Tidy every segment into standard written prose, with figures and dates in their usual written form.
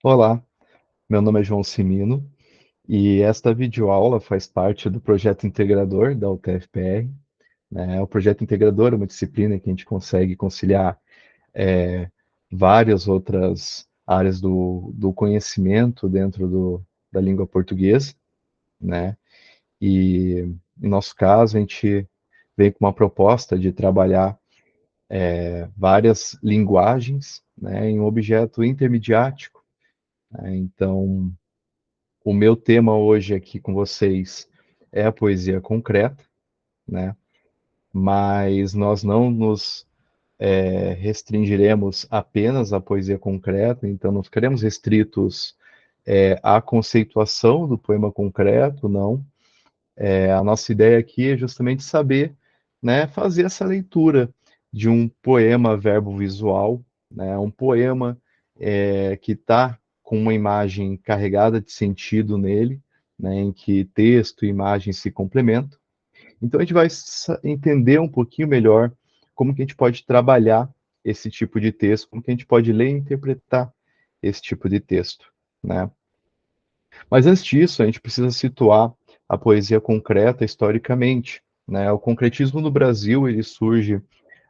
Olá, meu nome é João Cimino e esta videoaula faz parte do projeto integrador da UTFPR, né? O projeto integrador é uma disciplina que a gente consegue conciliar é, várias outras áreas do conhecimento dentro da língua portuguesa, né? E, em nosso caso, a gente vem com uma proposta de trabalhar várias linguagens, né, em um objeto intermediático, né? Então, o meu tema hoje aqui com vocês é a poesia concreta, né? Mas nós não nos restringiremos apenas à poesia concreta, então não ficaremos restritos à conceituação do poema concreto, não. A nossa ideia aqui é justamente saber, né, fazer essa leitura de um poema verbo visual, né, um poema que está com uma imagem carregada de sentido nele, né, em que texto e imagem se complementam. Então a gente vai entender um pouquinho melhor como que a gente pode trabalhar esse tipo de texto, como que a gente pode ler e interpretar esse tipo de texto, né? Mas antes disso, a gente precisa situar a poesia concreta historicamente, né? O concretismo no Brasil, ele surge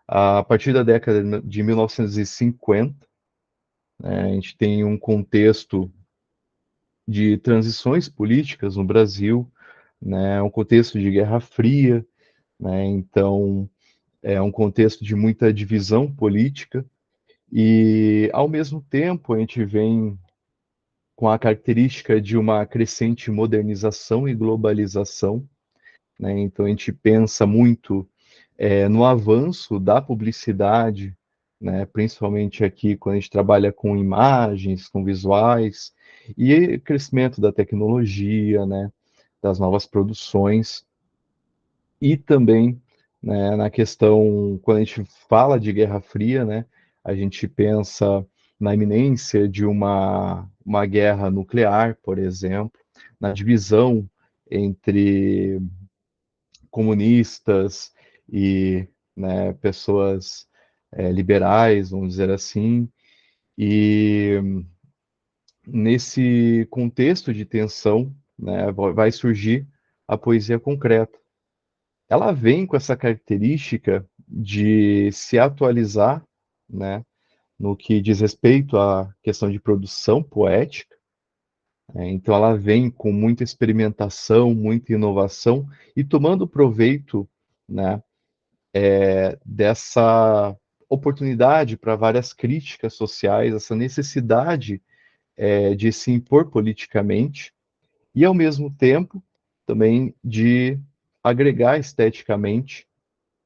a partir da década de 1950, né? A gente tem um contexto de transições políticas no Brasil, né? Um contexto de Guerra Fria, né? Então, é um contexto de muita divisão política e, ao mesmo tempo, a gente vem com a característica de uma crescente modernização e globalização, né? Então a gente pensa muito no avanço da publicidade, né? Principalmente aqui quando a gente trabalha com imagens, com visuais, e crescimento da tecnologia, né? Das novas produções, e também, né, na questão, quando a gente fala de Guerra Fria, né, a gente pensa na iminência de uma guerra nuclear, por exemplo, na divisão entre comunistas e, né, pessoas liberais, vamos dizer assim, e nesse contexto de tensão, né, vai surgir a poesia concreta. Ela vem com essa característica de se atualizar, né, no que diz respeito à questão de produção poética, né? Então ela vem com muita experimentação, muita inovação e tomando proveito, né, dessa oportunidade para várias críticas sociais, essa necessidade de se impor politicamente e, ao mesmo tempo, também de agregar esteticamente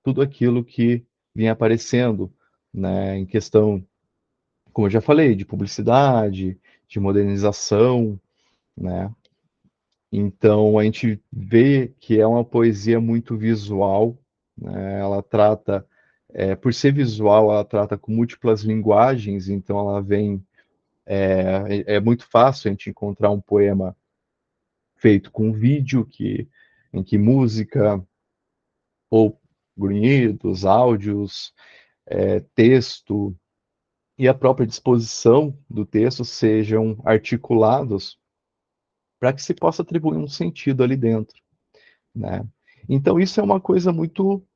tudo aquilo que vinha aparecendo, né, em questão, como eu já falei, de publicidade, de modernização, né? Então a gente vê que é uma poesia muito visual, né? Ela trata, por ser visual, ela trata com múltiplas linguagens, então ela vem, é muito fácil a gente encontrar um poema feito com vídeo, em que música ou grunhidos, áudios, texto e a própria disposição do texto sejam articulados para que se possa atribuir um sentido ali dentro, né? Então isso é uma coisa muito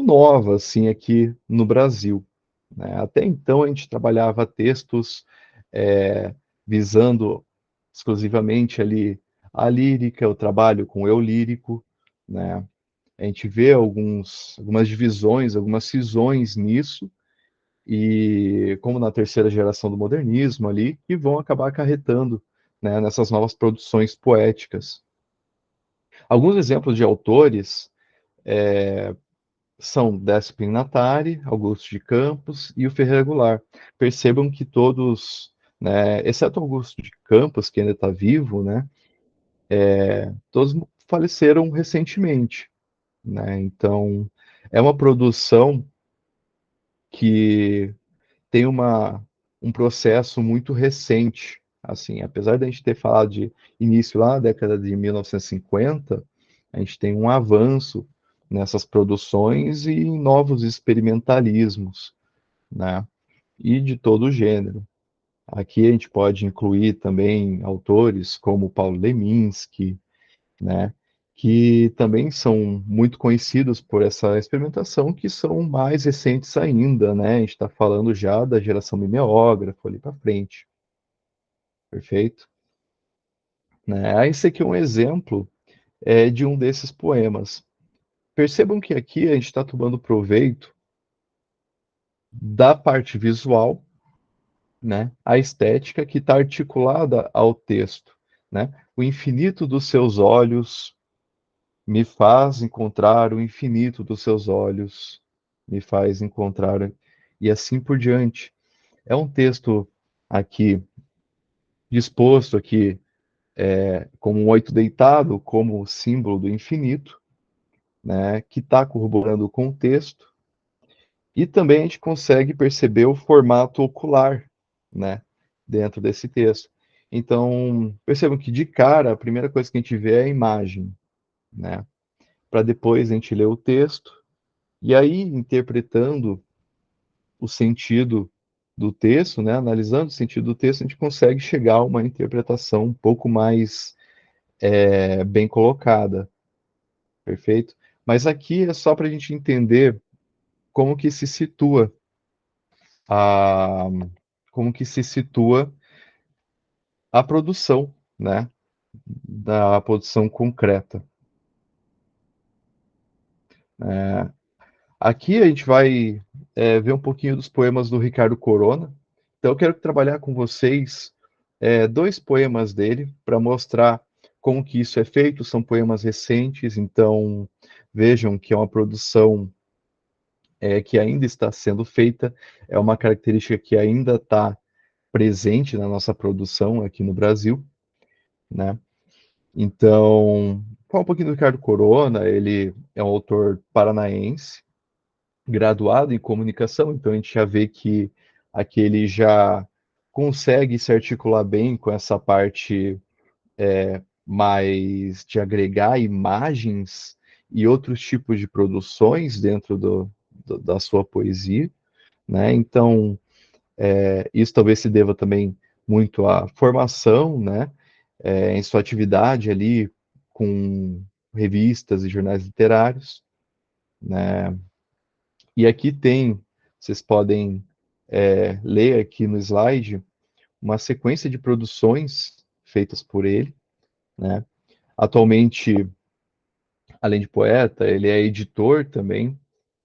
nova assim aqui no Brasil, né? Até então a gente trabalhava textos é, visando exclusivamente ali a lírica, o trabalho com o eu lírico, né? A gente vê algumas divisões, algumas cisões nisso, e como na terceira geração do modernismo ali, que vão acabar acarretando, né, nessas novas produções poéticas. Alguns exemplos de autores são Décio Pignatari, Augusto de Campos e o Ferreira Goulart. Percebam que todos, né, exceto Augusto de Campos, que ainda está vivo, né, todos faleceram recentemente, né? Então, é uma produção que tem um processo muito recente, assim, apesar da gente ter falado de início lá na década de 1950, a gente tem um avanço nessas produções e em novos experimentalismos, né? E de todo o gênero. Aqui a gente pode incluir também autores como Paulo Leminski, né, que também são muito conhecidos por essa experimentação, que são mais recentes ainda, né? A gente está falando já da geração mimeógrafo ali para frente, perfeito? Né? Esse aqui é um exemplo de um desses poemas. Percebam que aqui a gente está tomando proveito da parte visual, né? A estética que está articulada ao texto, né? O infinito dos seus olhos me faz encontrar o infinito dos seus olhos, me faz encontrar, e assim por diante. É um texto aqui disposto aqui como um oito deitado, como símbolo do infinito, né, que está corroborando o contexto, e também a gente consegue perceber o formato ocular, né, dentro desse texto. Então, percebam que de cara, a primeira coisa que a gente vê é a imagem, né, para depois a gente ler o texto, e aí interpretando o sentido do texto, né, analisando o sentido do texto, a gente consegue chegar a uma interpretação um pouco mais bem colocada, perfeito? Mas aqui é só para a gente entender como que se situa a, como que se situa a produção, né, da produção concreta. É, aqui a gente vai ver um pouquinho dos poemas do Ricardo Corona. Então eu quero trabalhar com vocês dois poemas dele para mostrar como que isso é feito. São poemas recentes, então vejam que é uma produção que ainda está sendo feita, é uma característica que ainda está presente na nossa produção aqui no Brasil, né? Então, fala um pouquinho do Ricardo Corona, ele é um autor paranaense, graduado em comunicação, então a gente já vê que aqui ele já consegue se articular bem com essa parte mais de agregar imagens e outros tipos de produções dentro da sua poesia, né? Então, isso talvez se deva também muito à formação, né? Em sua atividade ali com revistas e jornais literários, né? E aqui tem, vocês podem ler aqui no slide, uma sequência de produções feitas por ele, né? Atualmente, além de poeta, ele é editor também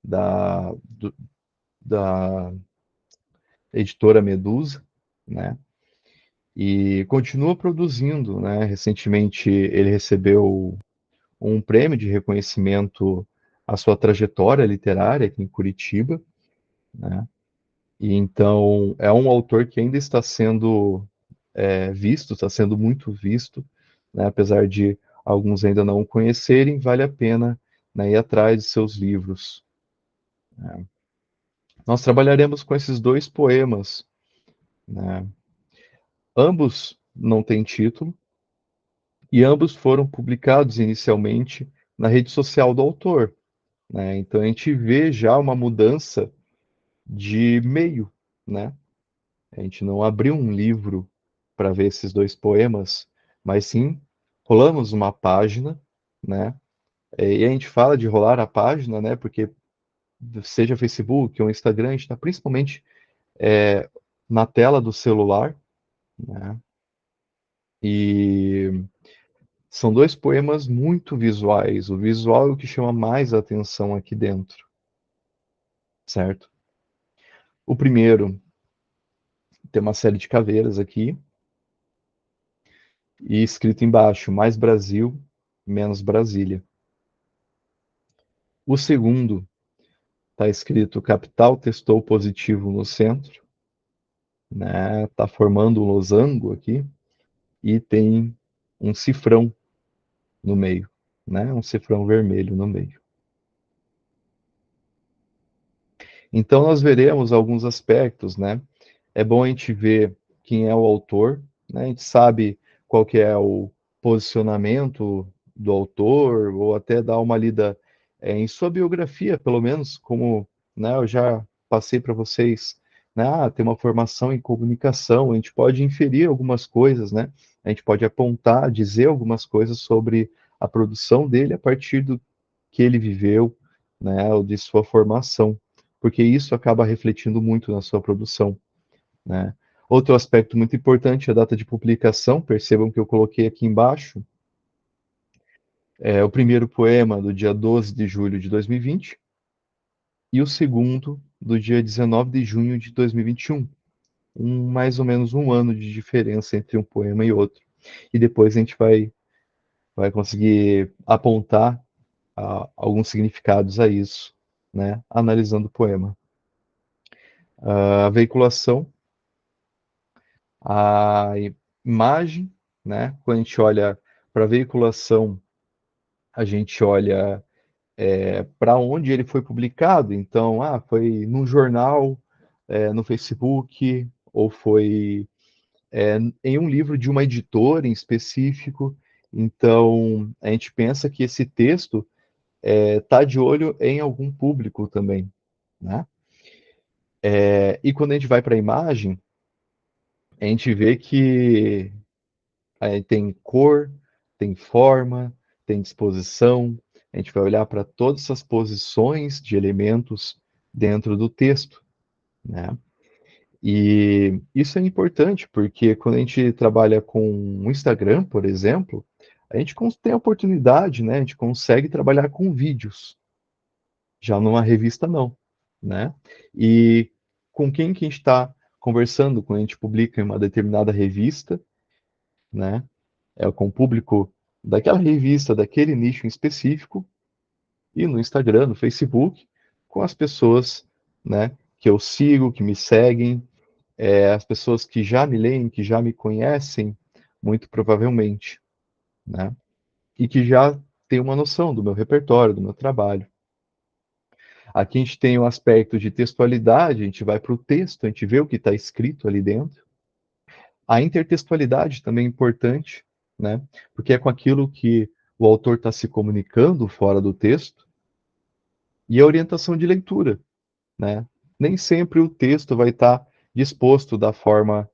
da editora Medusa, né? E continua produzindo, né? Recentemente ele recebeu um prêmio de reconhecimento à sua trajetória literária aqui em Curitiba, né? E então é um autor que ainda está sendo visto, está sendo muito visto, né? Apesar de alguns ainda não o conhecerem, vale a pena, né, ir atrás de seus livros, né? Nós trabalharemos com esses dois poemas, né? Ambos não têm título e ambos foram publicados inicialmente na rede social do autor, né? Então a gente vê já uma mudança de meio, né? A gente não abriu um livro para ver esses dois poemas, mas sim rolamos uma página, né? E a gente fala de rolar a página, né? Porque seja Facebook ou Instagram, a gente está principalmente na tela do celular, né? E são dois poemas muito visuais. O visual é o que chama mais atenção aqui dentro, certo? O primeiro tem uma série de caveiras aqui e escrito embaixo: mais Brasil, menos Brasília. O segundo está escrito: capital testou positivo no centro, né? Tá formando um losango aqui e tem um cifrão no meio, né? Um cifrão vermelho no meio. Então nós veremos alguns aspectos, né? É bom a gente ver quem é o autor, né? A gente sabe qual que é o posicionamento do autor, ou até dar uma lida em sua biografia, pelo menos, como, né, eu já passei para vocês né? Tem uma formação em comunicação, a gente pode inferir algumas coisas, né? A gente pode apontar, dizer algumas coisas sobre a produção dele a partir do que ele viveu, né? Ou de sua formação, porque isso acaba refletindo muito na sua produção, né? Outro aspecto muito importante é a data de publicação. Percebam que eu coloquei aqui embaixo o primeiro poema do dia 12 de julho de 2020 e o segundo do dia 19 de junho de 2021. Mais ou menos um ano de diferença entre um poema e outro. E depois a gente vai conseguir apontar alguns significados a isso, né? Analisando o poema. A veiculação, a imagem, né? Quando a gente olha para a veiculação, a gente olha para onde ele foi publicado. Então, foi num jornal, no Facebook, ou foi em um livro de uma editora em específico. Então, a gente pensa que esse texto está de olho em algum público também, né? E quando a gente vai para a imagem, a gente vê que tem cor, tem forma, tem disposição. A gente vai olhar para todas essas posições de elementos dentro do texto, né? E isso é importante porque quando a gente trabalha com o Instagram, por exemplo, a gente tem a oportunidade, né? A gente consegue trabalhar com vídeos, já numa revista não, né? E com quem que a gente está conversando quando a gente publica em uma determinada revista, né? Com o público daquela revista, daquele nicho em específico, e no Instagram, no Facebook, com as pessoas, né, que eu sigo, que me seguem, as pessoas que já me leem, que já me conhecem, muito provavelmente, né? E que já têm uma noção do meu repertório, do meu trabalho. Aqui a gente tem o aspecto de textualidade, a gente vai para o texto, a gente vê o que está escrito ali dentro. A intertextualidade também é importante, né? Porque é com aquilo que o autor está se comunicando fora do texto. E a orientação de leitura, né? Nem sempre o texto vai estar disposto da forma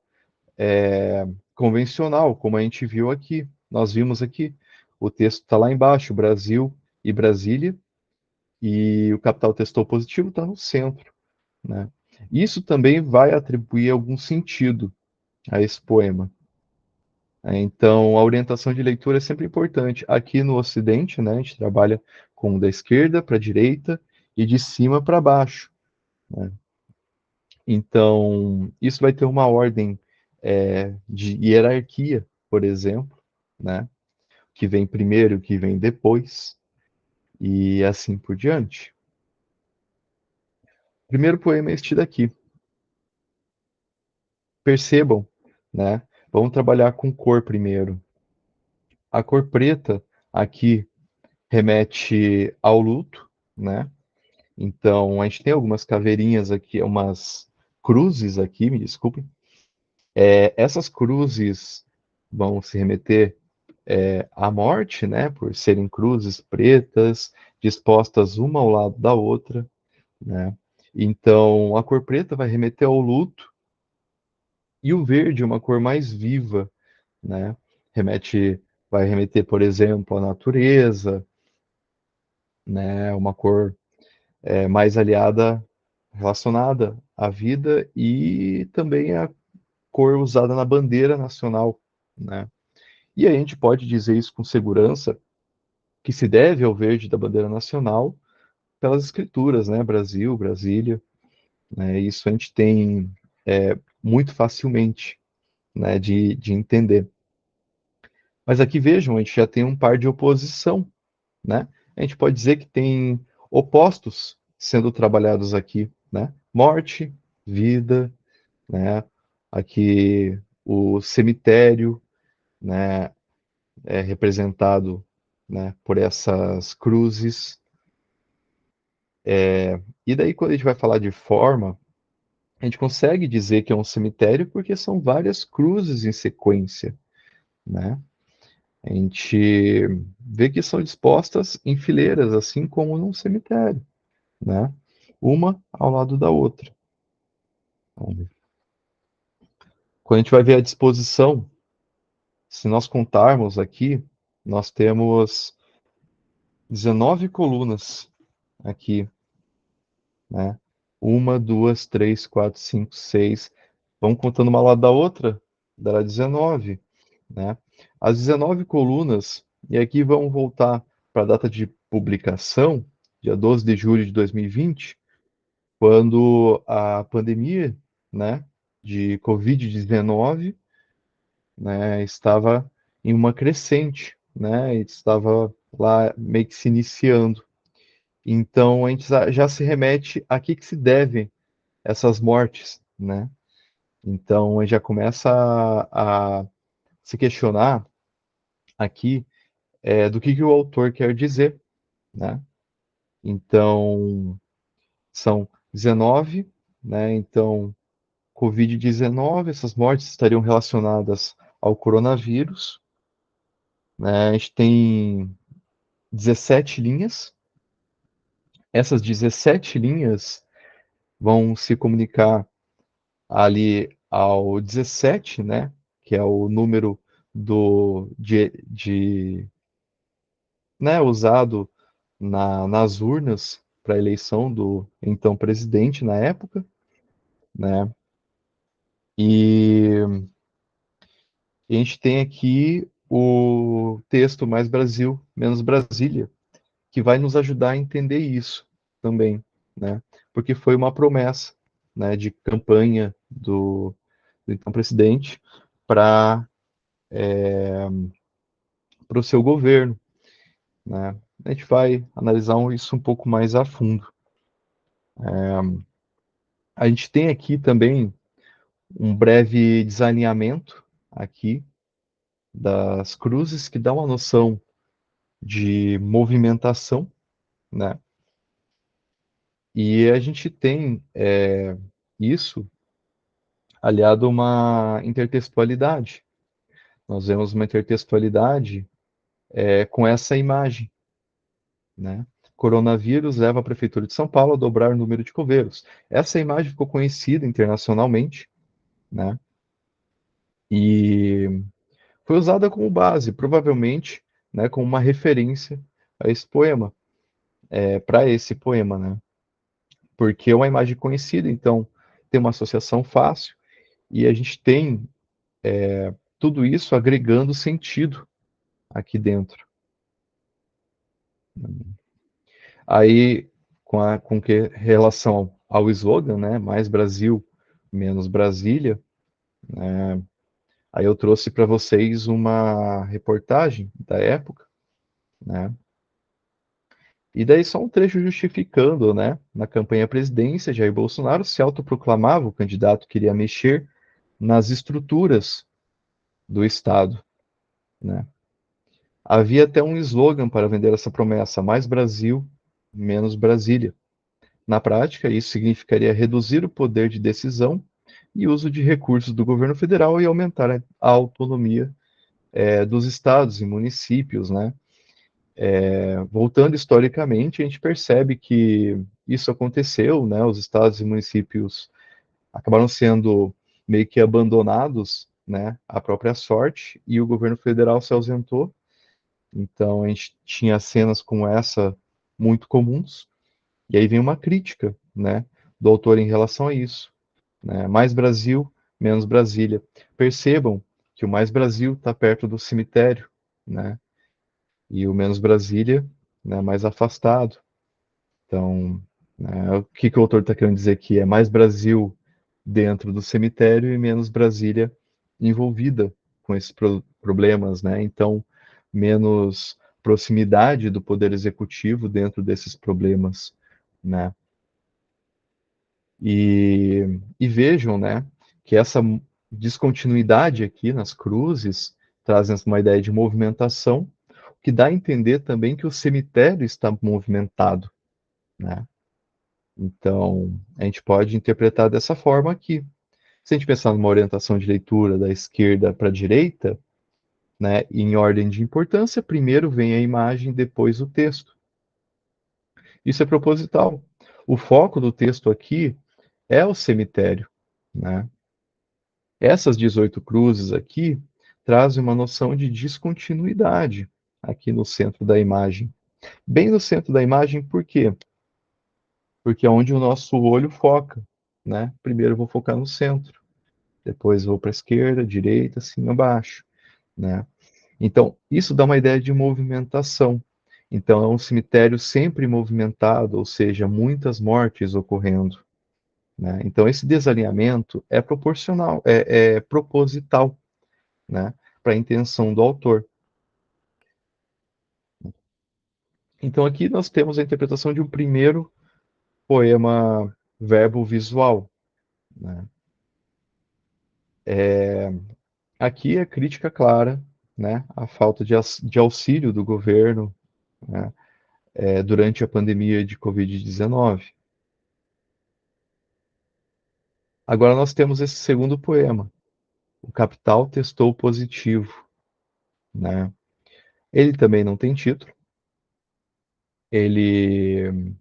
convencional, como a gente viu aqui. Nós vimos aqui, o texto está lá embaixo, Brasil e Brasília, e o capital texto positivo está no centro, né? Isso também vai atribuir algum sentido a esse poema. Então, a orientação de leitura é sempre importante. Aqui no Ocidente, né, a gente trabalha com da esquerda para a direita e de cima para baixo, né? Então, isso vai ter uma ordem de hierarquia, por exemplo, né? O que vem primeiro, o que vem depois, e assim por diante. O primeiro poema é este daqui. Percebam, né? Vamos trabalhar com cor primeiro. A cor preta aqui remete ao luto, né? Então, a gente tem algumas caveirinhas aqui, umas cruzes aqui, me desculpem. Essas cruzes vão se remeter à morte, né? Por serem cruzes pretas, dispostas uma ao lado da outra, né? Então, a cor preta vai remeter ao luto, e o verde é uma cor mais viva, né? Vai remeter, por exemplo, à natureza, né? Uma cor mais aliada, relacionada à vida e também a cor usada na bandeira nacional, né? E a gente pode dizer isso com segurança, que se deve ao verde da bandeira nacional pelas escrituras, né? Brasil, Brasília, né? Isso a gente tem muito facilmente, né? De entender. Mas aqui vejam, a gente já tem um par de oposição, né? A gente pode dizer que tem opostos sendo trabalhados aqui, né? Morte, vida, né? Aqui o cemitério, né? É representado, né? Por essas cruzes. E daí quando a gente vai falar de forma, a gente consegue dizer que é um cemitério porque são várias cruzes em sequência, né? A gente vê que são dispostas em fileiras, assim como num cemitério, né? Uma ao lado da outra. Vamos ver. Quando a gente vai ver a disposição, se nós contarmos aqui, nós temos 19 colunas aqui, né? Uma, duas, três, quatro, cinco, seis. Vamos contando uma lado da outra, dará 19, né? As 19 colunas, e aqui vamos voltar para a data de publicação, dia 12 de julho de 2020, quando a pandemia, né, de Covid-19, né, estava em uma crescente, né, estava lá meio que se iniciando. Então a gente já se remete a que se devem essas mortes, né? Então a gente já começa a se questionar aqui do que o autor quer dizer, né? Então são 19, né? Então Covid-19, essas mortes estariam relacionadas ao coronavírus, né? A gente tem 17 linhas. Essas 17 linhas vão se comunicar ali ao 17, né, que é o número né, usado nas urnas para a eleição do então presidente na época, né? E a gente tem aqui o texto Mais Brasil, Menos Brasília, que vai nos ajudar a entender isso também, né? Porque foi uma promessa, né, de campanha do então presidente para o seu governo, né? A gente vai analisar isso um pouco mais a fundo. A gente tem aqui também um breve desalinhamento aqui das cruzes que dá uma noção de movimentação, né? E a gente tem isso aliado a uma intertextualidade. Nós vemos uma intertextualidade com essa imagem, né? Coronavírus leva a Prefeitura de São Paulo a dobrar o número de coveiros. Essa imagem ficou conhecida internacionalmente, né? E foi usada como base, provavelmente, né, como uma referência a esse poema, para esse poema, né? Porque é uma imagem conhecida, então tem uma associação fácil e a gente tem tudo isso agregando sentido aqui dentro. Aí, com que relação ao slogan, né, mais Brasil, menos Brasília, aí eu trouxe para vocês uma reportagem da época, né, e daí só um trecho justificando, né, na campanha à presidência, Jair Bolsonaro se autoproclamava o candidato que iria mexer nas estruturas do Estado, né. Havia até um slogan para vender essa promessa, mais Brasil, menos Brasília. Na prática, isso significaria reduzir o poder de decisão e uso de recursos do governo federal e aumentar a autonomia dos estados e municípios, né? Voltando historicamente, a gente percebe que isso aconteceu, né? Os estados e municípios acabaram sendo meio que abandonados, né? À própria sorte e o governo federal se ausentou. Então a gente tinha cenas como essa muito comuns. E aí vem uma crítica, né? Do autor em relação a isso, né? Mais Brasil, menos Brasília. Percebam que o Mais Brasil está perto do cemitério, né? E o menos Brasília, né, mais afastado. Então, né, o que o autor está querendo dizer aqui é mais Brasil dentro do cemitério e menos Brasília envolvida com esses problemas, né? Então, menos proximidade do poder executivo dentro desses problemas, né? E vejam, né, que essa descontinuidade aqui nas cruzes trazem uma ideia de movimentação, que dá a entender também que o cemitério está movimentado, né? Então, a gente pode interpretar dessa forma aqui. Se a gente pensar numa orientação de leitura da esquerda para a direita, né, em ordem de importância, primeiro vem a imagem, depois o texto. Isso é proposital. O foco do texto aqui é o cemitério, né? Essas 18 cruzes aqui trazem uma noção de descontinuidade aqui no centro da imagem. Bem no centro da imagem, por quê? Porque é onde o nosso olho foca, né? Primeiro eu vou focar no centro, depois vou para a esquerda, direita, cima, baixo, né? Então, isso dá uma ideia de movimentação. Então, é um cemitério sempre movimentado, ou seja, muitas mortes ocorrendo, né? Então, esse desalinhamento é proporcional, é proposital, né? Para a intenção do autor. Então, aqui nós temos a interpretação de um primeiro poema verbo visual, né? Aqui é crítica clara, né? A falta de auxílio do governo, né? Durante a pandemia de Covid-19. Agora nós temos esse segundo poema, O Capital Testou Positivo, né? Ele também não tem título. Ele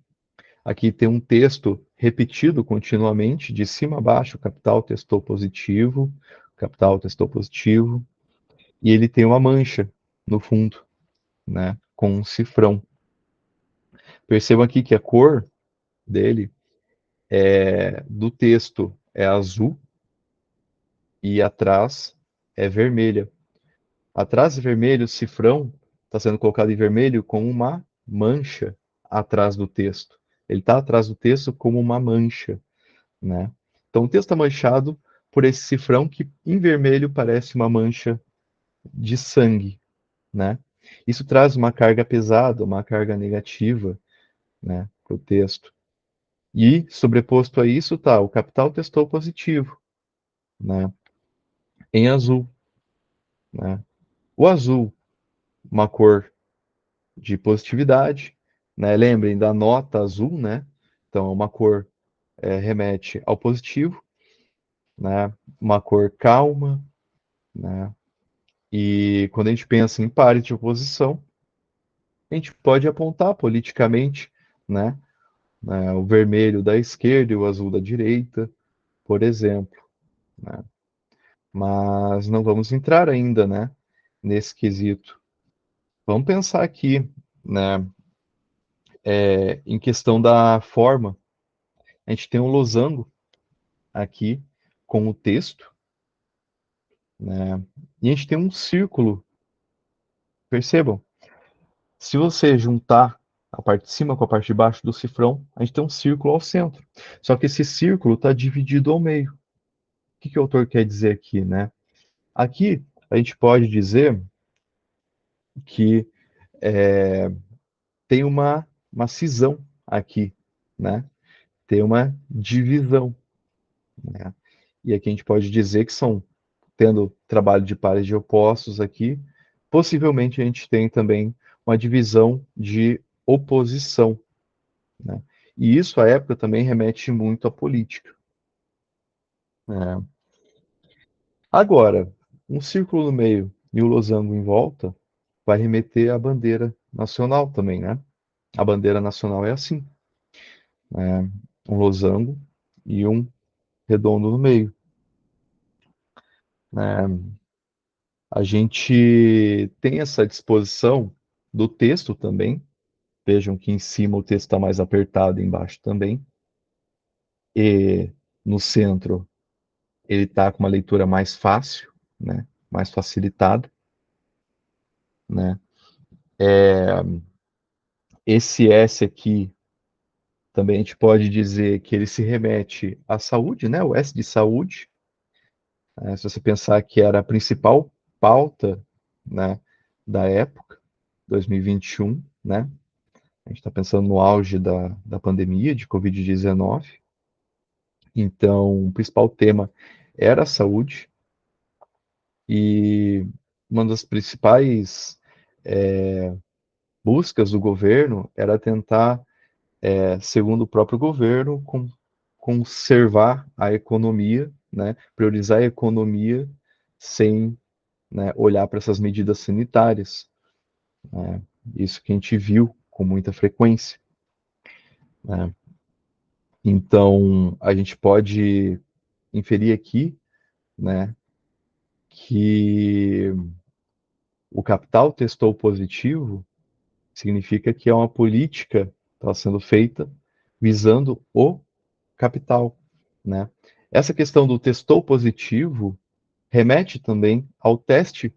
aqui tem um texto repetido continuamente, de cima a baixo, o capital testou positivo, o capital testou positivo, e ele tem uma mancha no fundo, né? Com um cifrão. Percebam aqui que a cor dele do texto é azul e atrás é vermelha. Atrás de vermelho, o cifrão está sendo colocado em vermelho com uma mancha atrás do texto. Ele está atrás do texto como uma mancha, né? Então o texto está manchado por esse cifrão que em vermelho parece uma mancha de sangue, né? Isso traz uma carga pesada, uma carga negativa, né, para o texto. E sobreposto a isso está o capital testou positivo, né? Em azul, né? O azul, uma cor de positividade, né? Lembrem da nota azul, né? Então, uma cor remete ao positivo, né? Uma cor calma, né? E quando a gente pensa em pares de oposição, a gente pode apontar politicamente, né? O vermelho da esquerda e o azul da direita, por exemplo, né? Mas não vamos entrar ainda, né? Nesse quesito. Vamos pensar aqui, né? Em questão da forma, a gente tem um losango aqui com o texto, né? E a gente tem um círculo, percebam? Se você juntar a parte de cima com a parte de baixo do cifrão, a gente tem um círculo ao centro. Só que esse círculo está dividido ao meio. O que o autor quer dizer aqui, né? Aqui a gente pode dizer que tem uma cisão aqui, né? Tem uma divisão, né? E aqui a gente pode dizer que são, tendo trabalho de pares de opostos aqui, possivelmente a gente tem também uma divisão de oposição, né? E isso, à época, também remete muito à política, né? Agora, um círculo no meio e o losango em volta vai remeter à bandeira nacional também, né? A bandeira nacional é assim, né? Um losango e um redondo no meio, né? A gente tem essa disposição do texto também. Vejam que em cima o texto está mais apertado, embaixo também. E no centro ele está com uma leitura mais fácil, né? Mais facilitada, né? Esse S aqui também a gente pode dizer que ele se remete à saúde, né? O S de saúde. Se você pensar que era a principal pauta, né, da época, 2021, né? A gente está pensando no auge da pandemia de Covid-19. Então, o principal tema era a saúde e uma das principais buscas do governo era tentar, segundo o próprio governo, conservar a economia, né, priorizar a economia sem, né, olhar para essas medidas sanitárias, né? Isso que a gente viu com muita frequência, né? Então, a gente pode inferir aqui, né, que o capital testou positivo significa que é uma política que está sendo feita visando o capital, né? Essa questão do testou positivo remete também ao teste,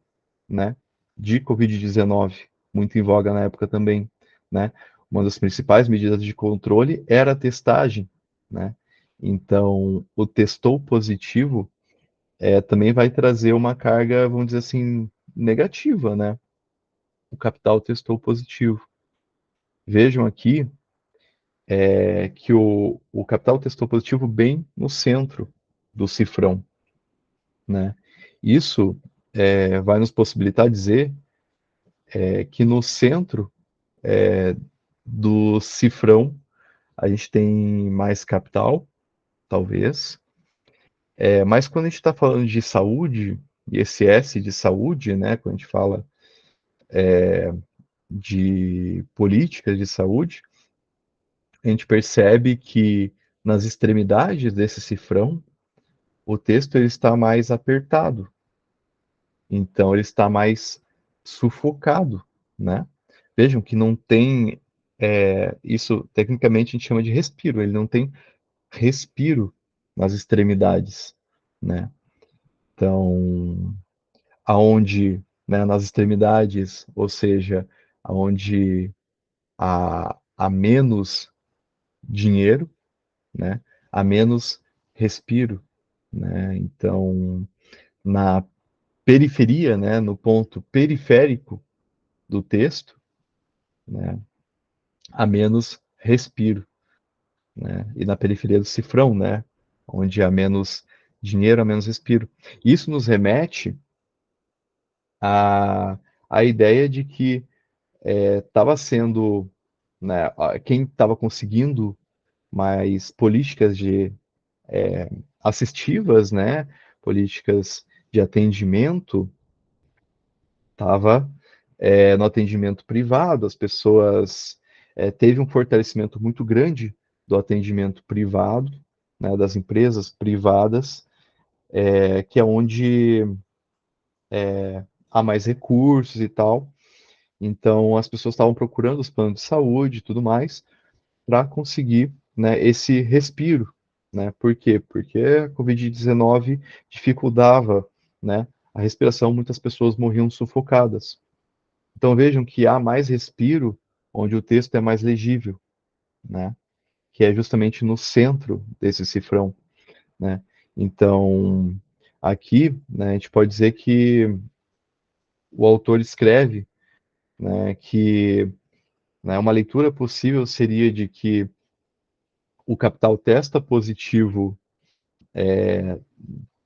né, de Covid-19, muito em voga na época também, né? Uma das principais medidas de controle era a testagem, né? Então, o testou positivo também vai trazer uma carga, vamos dizer assim, negativa, né? O capital testou positivo. Vejam aqui que o capital testou positivo bem no centro do cifrão, né? Isso vai nos possibilitar dizer que no centro do cifrão a gente tem mais capital, talvez, mas quando a gente está falando de saúde, e esse S de saúde, né, quando a gente fala de políticas de saúde, a gente percebe que nas extremidades desse cifrão, o texto ele está mais apertado, então ele está mais sufocado, né? Vejam que não tem, isso tecnicamente a gente chama de respiro, ele não tem respiro nas extremidades, né? Então, aonde, né, nas extremidades, ou seja, aonde há menos dinheiro, né, há menos respiro, né? Então, na periferia, né, no ponto periférico do texto, né, há menos respiro, né? E na periferia do cifrão, né, onde há menos dinheiro, há menos respiro. Isso nos remete à, à ideia de que estava sendo, né, quem estava conseguindo mais políticas de assistivas, né, políticas de atendimento, estava no atendimento privado, as pessoas teve um fortalecimento muito grande do atendimento privado, né, das empresas privadas, que é onde há mais recursos e tal. Então as pessoas estavam procurando os planos de saúde e tudo mais para conseguir, né, esse respiro, né? Por quê? Porque a Covid-19 dificultava, né, a respiração, muitas pessoas morriam sufocadas. Então vejam que há mais respiro onde o texto é mais legível, né? Que é justamente no centro desse cifrão, né? Então aqui, né, a gente pode dizer que o autor escreve, né, que, né, uma leitura possível seria de que o capital testa positivo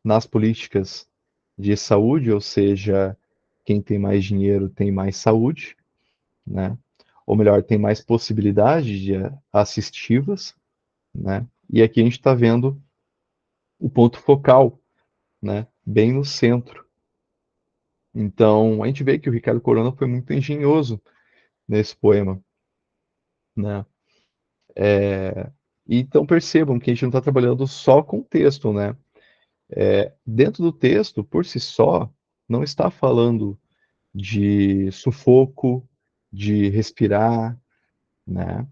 nas políticas de saúde, ou seja, quem tem mais dinheiro tem mais saúde, né? Ou melhor, tem mais possibilidades de assistivas, né? E aqui a gente está vendo o ponto focal, né? Bem no centro. Então, a gente vê que o Ricardo Corona foi muito engenhoso nesse poema, né? Então percebam que a gente não está trabalhando só com texto, né? Dentro do texto, por si só, não está falando de sufoco, de respirar, né?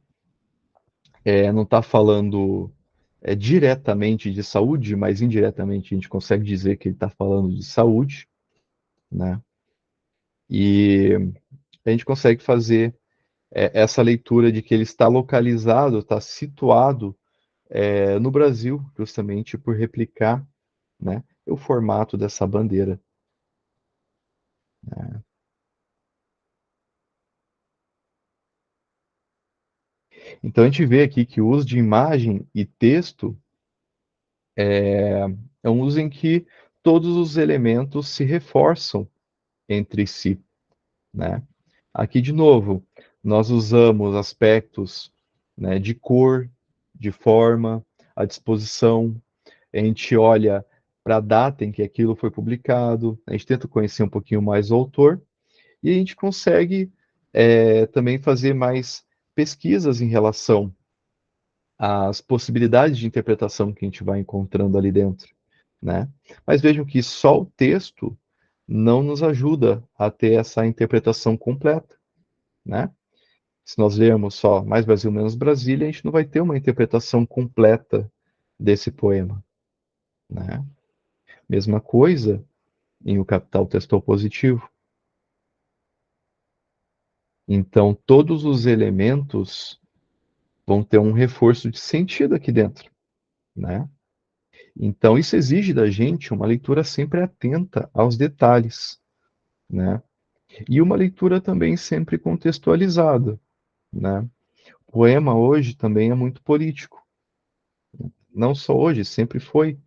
Não está falando diretamente de saúde, mas indiretamente a gente consegue dizer que ele está falando de saúde, né? E a gente consegue fazer essa leitura de que ele está localizado, está situado no Brasil, justamente por replicar, né, o formato dessa bandeira, né? Então a gente vê aqui que o uso de imagem e texto é um uso em que todos os elementos se reforçam entre si, né? Aqui, de novo, nós usamos aspectos, né, de cor, de forma, a disposição, a gente olha para a data em que aquilo foi publicado, a gente tenta conhecer um pouquinho mais o autor, e a gente consegue também fazer mais pesquisas em relação às possibilidades de interpretação que a gente vai encontrando ali dentro. né? Mas vejam que só o texto não nos ajuda a ter essa interpretação completa, né? Se nós lermos só Mais Brasil, Menos Brasília, a gente não vai ter uma interpretação completa desse poema, né? Mesma coisa em O Capital Texto Positivo. Então, todos os elementos vão ter um reforço de sentido aqui dentro, né? Então, isso exige da gente uma leitura sempre atenta aos detalhes, né? E uma leitura também sempre contextualizada, né? O poema hoje também é muito político. Não só hoje, sempre foi,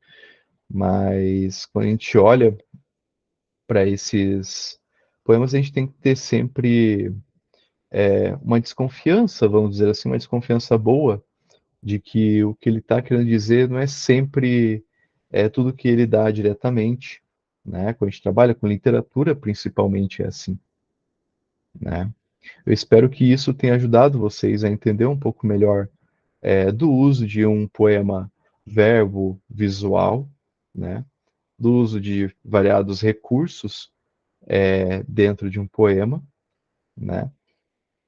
mas quando a gente olha para esses poemas, a gente tem que ter sempre uma desconfiança, vamos dizer assim, uma desconfiança boa, de que o que ele está querendo dizer não é sempre tudo que ele dá diretamente, né? Quando a gente trabalha com literatura, principalmente é assim, né? Eu espero que isso tenha ajudado vocês a entender um pouco melhor do uso de um poema verbo visual, né? Do uso de variados recursos dentro de um poema, né?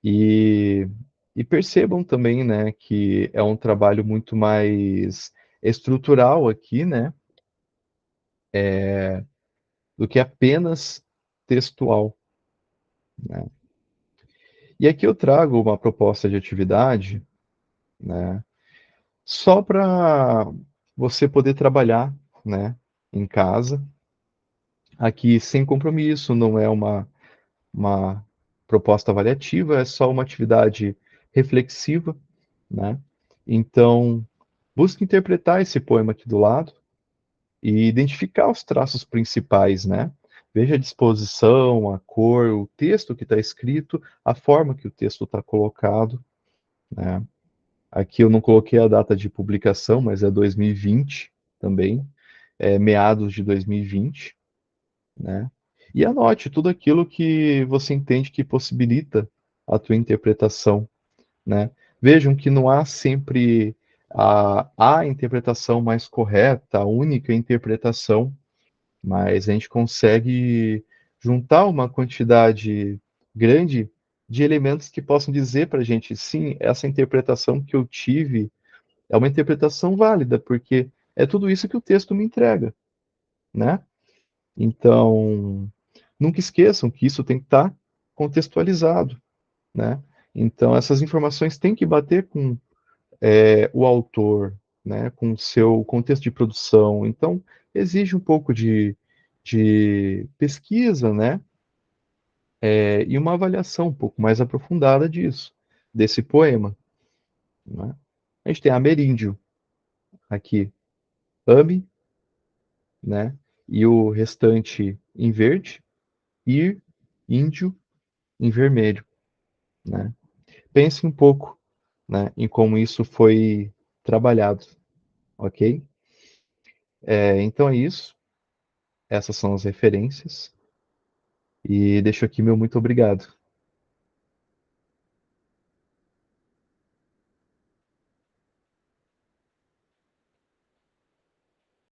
E, e percebam também, né, que é um trabalho muito mais estrutural aqui, né, do que apenas textual, né? E aqui eu trago uma proposta de atividade, né, só para você poder trabalhar, né, em casa, aqui sem compromisso, não é uma proposta avaliativa, é só uma atividade reflexiva, né? Então, busque interpretar esse poema aqui do lado e identificar os traços principais, né? Veja a disposição, a cor, o texto que está escrito, a forma que o texto está colocado, né? Aqui eu não coloquei a data de publicação, mas é 2020 também, meados de 2020, né? E anote tudo aquilo que você entende que possibilita a tua interpretação, né? Vejam que não há sempre a interpretação mais correta, a única interpretação, mas a gente consegue juntar uma quantidade grande de elementos que possam dizer para a gente, sim, essa interpretação que eu tive é uma interpretação válida, porque é tudo isso que o texto me entrega, né? Então, nunca esqueçam que isso tem que estar contextualizado, né? Então, essas informações têm que bater com o autor, né, com o seu contexto de produção. Então, exige um pouco de pesquisa, né, e uma avaliação um pouco mais aprofundada disso, desse poema, né? A gente tem ameríndio aqui, ame, né, e o restante em verde, ir, índio, em vermelho, né? Pense um pouco, né, em como isso foi trabalhado, ok? Então é isso. Essas são as referências. E deixo aqui meu muito obrigado.